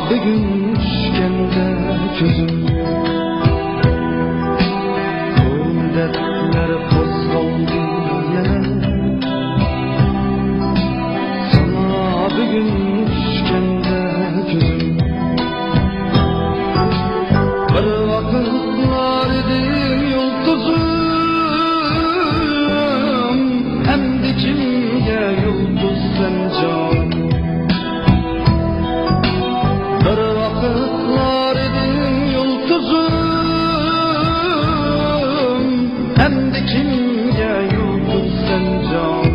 Bugün düşkende gözüm bu dertler kozgaldı yine. Sana bugün düşkende gözüm bir vakitler idim yıldızım, hem de kimge yıldız sen canım. Bir vakitler idin yıldızım, hem de kimge yıldız sen canım.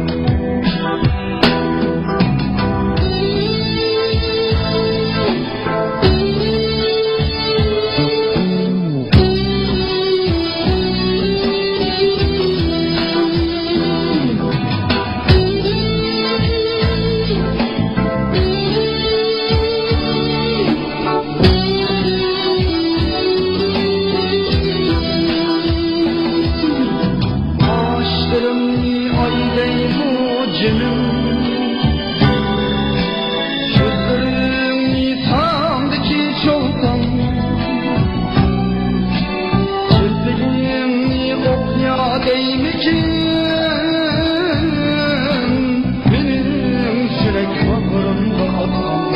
Gözlerimni tamdaki çoltan, kirpiklerimni okya değmekin, benim sürek bakırımda atan.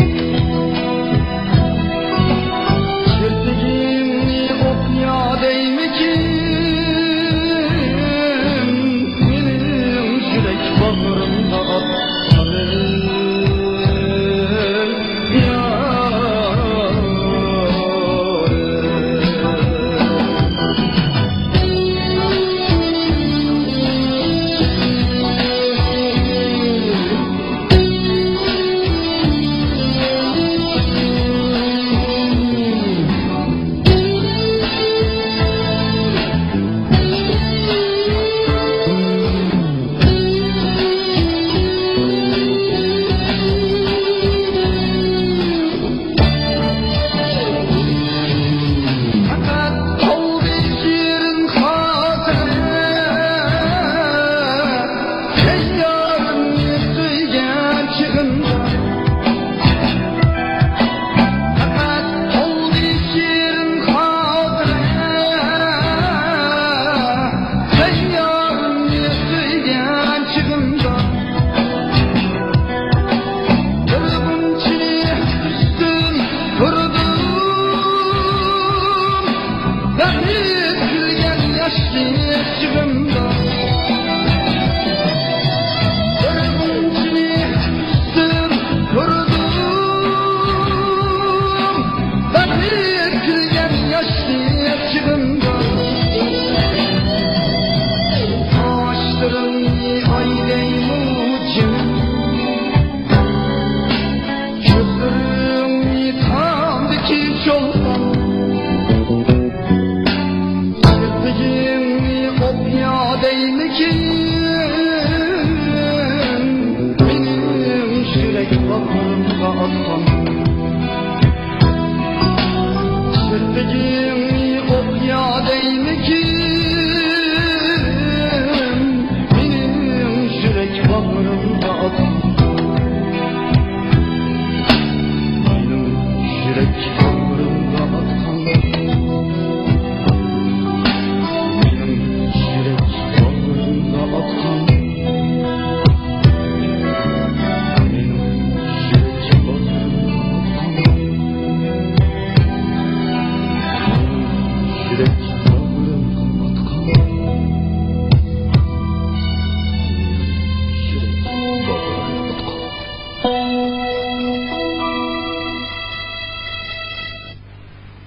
Kirpiklerimni okya değmekin, benim sürek bakırımda atan. Bakırımda atan, kirpiklerimni